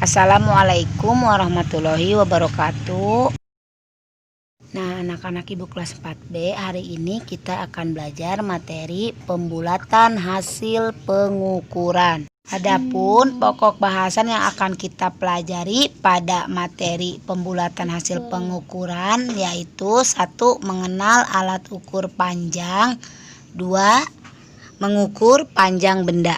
Assalamualaikum warahmatullahi wabarakatuh. Nah, anak-anak ibu kelas 4B, hari ini kita akan belajar materi pembulatan hasil pengukuran. Adapun pokok bahasan yang akan kita pelajari pada materi pembulatan hasil pengukuran yaitu 1. Mengenal alat ukur panjang, 2. Mengukur panjang benda.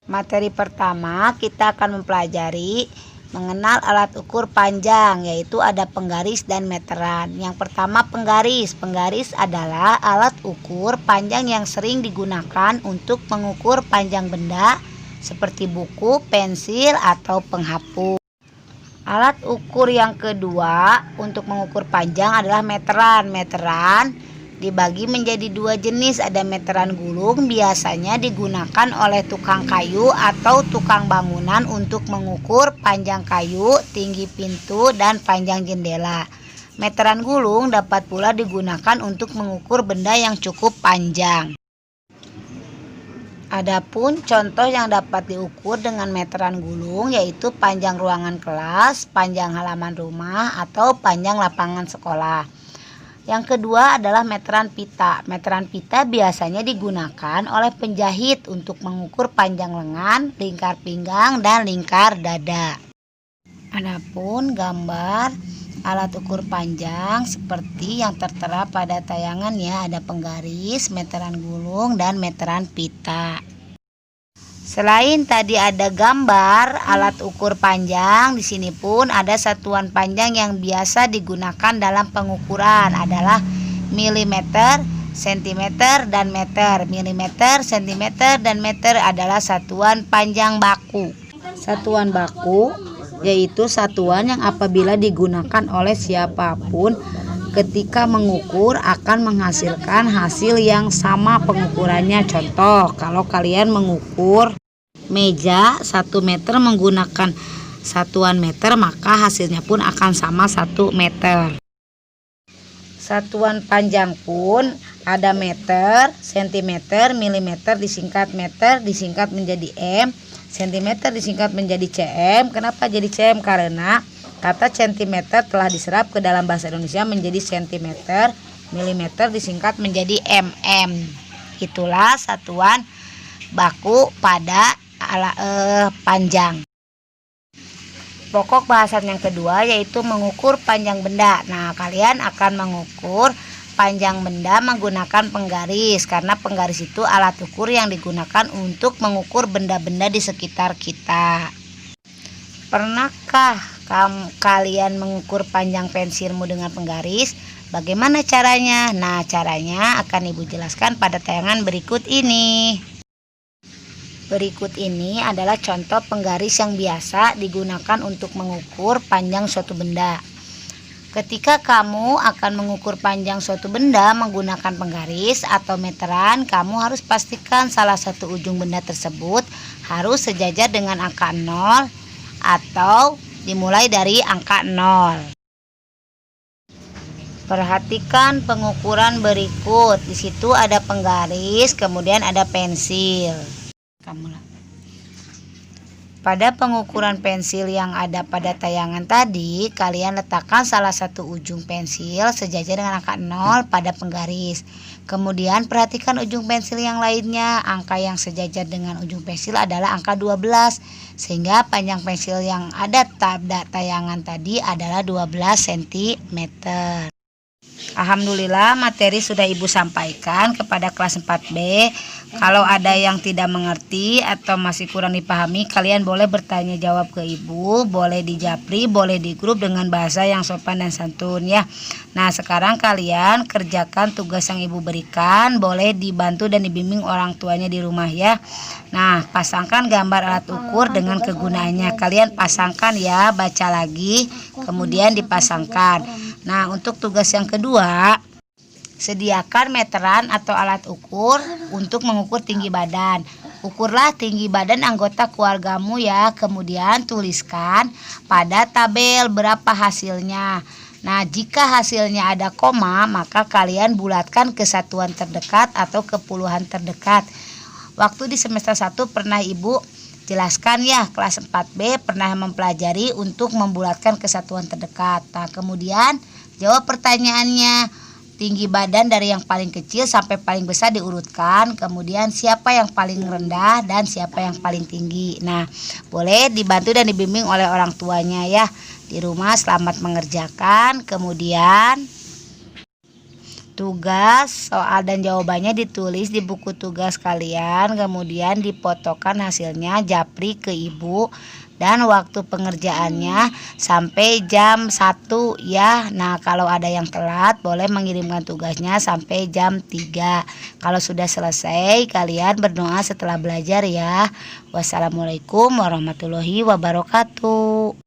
Materi pertama kita akan mempelajari mengenal alat ukur panjang, yaitu ada penggaris dan meteran. Yang pertama penggaris. Penggaris adalah alat ukur panjang yang sering digunakan untuk mengukur panjang benda seperti buku, pensil, atau penghapus. Alat ukur yang kedua untuk mengukur panjang adalah meteran. Meteran dibagi menjadi 2 jenis, ada meteran gulung, biasanya digunakan oleh tukang kayu atau tukang bangunan untuk mengukur panjang kayu, tinggi pintu, dan panjang jendela. Meteran gulung dapat pula digunakan untuk mengukur benda yang cukup panjang. Adapun contoh yang dapat diukur dengan meteran gulung yaitu panjang ruangan kelas, panjang halaman rumah, atau panjang lapangan sekolah. Yang kedua adalah meteran pita. Meteran pita biasanya digunakan oleh penjahit untuk mengukur panjang lengan, lingkar pinggang, dan lingkar dada. Adapun gambar alat ukur panjang seperti yang tertera pada tayangan ya, ada penggaris, meteran gulung, dan meteran pita. Selain tadi ada gambar alat ukur panjang, di sini pun ada satuan panjang yang biasa digunakan dalam pengukuran adalah milimeter, sentimeter, dan meter. Milimeter, sentimeter, dan meter adalah satuan panjang baku. Satuan baku yaitu satuan yang apabila digunakan oleh siapapun ketika mengukur akan menghasilkan hasil yang sama pengukurannya. Contoh, kalau kalian mengukur meja 1 meter menggunakan satuan meter, maka hasilnya pun akan sama 1 meter. Satuan panjang pun ada meter, sentimeter, milimeter disingkat meter disingkat menjadi M, sentimeter disingkat menjadi cm. Kenapa jadi cm? Karena kata centimeter telah diserap ke dalam bahasa Indonesia menjadi sentimeter, milimeter disingkat menjadi mm. Itulah satuan baku pada panjang. Pokok bahasan yang kedua yaitu mengukur panjang benda. Nah, kalian akan mengukur panjang benda menggunakan penggaris, karena penggaris itu alat ukur yang digunakan untuk mengukur benda-benda di sekitar kita. Pernahkah kalian mengukur panjang pensilmu dengan penggaris? Bagaimana caranya? Nah, caranya akan Ibu jelaskan pada tayangan berikut ini. Berikut ini adalah contoh penggaris yang biasa digunakan untuk mengukur panjang suatu benda. Ketika kamu akan mengukur panjang suatu benda menggunakan penggaris atau meteran, kamu harus pastikan salah satu ujung benda tersebut harus sejajar dengan angka 0 atau dimulai dari angka 0. Perhatikan pengukuran berikut. Di situ ada penggaris, kemudian ada pensil. Pada pengukuran pensil yang ada pada tayangan tadi, kalian letakkan salah satu ujung pensil sejajar dengan angka 0 pada penggaris. Kemudian perhatikan ujung pensil yang lainnya. Angka yang sejajar dengan ujung pensil adalah angka 12, sehingga panjang pensil yang ada pada tayangan tadi adalah 12 cm. Alhamdulillah materi sudah Ibu sampaikan kepada kelas 4B. Kalau ada yang tidak mengerti atau masih kurang dipahami, kalian boleh bertanya jawab ke Ibu, boleh di Japri, boleh di grup dengan bahasa yang sopan dan santun ya. Nah, sekarang kalian kerjakan tugas yang Ibu berikan, boleh dibantu dan dibimbing orang tuanya di rumah ya. Nah, pasangkan gambar alat ukur dengan kegunaannya. Kalian pasangkan ya, baca lagi, kemudian dipasangkan. Nah, untuk tugas yang kedua, sediakan meteran atau alat ukur untuk mengukur tinggi badan. Ukurlah tinggi badan anggota keluargamu ya. Kemudian tuliskan pada tabel berapa hasilnya. Nah, jika hasilnya ada koma, maka kalian bulatkan ke satuan terdekat atau ke puluhan terdekat. Waktu di semester 1 pernah Ibu jelaskan ya, kelas 4B pernah mempelajari untuk membulatkan kesatuan terdekat. Nah, kemudian jawab pertanyaannya. Tinggi badan dari yang paling kecil sampai paling besar diurutkan. Kemudian siapa yang paling rendah dan siapa yang paling tinggi. Nah, boleh dibantu dan dibimbing oleh orang tuanya ya. Di rumah selamat mengerjakan. Kemudian tugas, soal dan jawabannya ditulis di buku tugas kalian. Kemudian difotokan hasilnya, japri ke ibu. Dan waktu pengerjaannya sampai jam 1 ya. Nah, kalau ada yang telat boleh mengirimkan tugasnya sampai jam 3. Kalau sudah selesai kalian berdoa setelah belajar ya. Wassalamualaikum warahmatullahi wabarakatuh.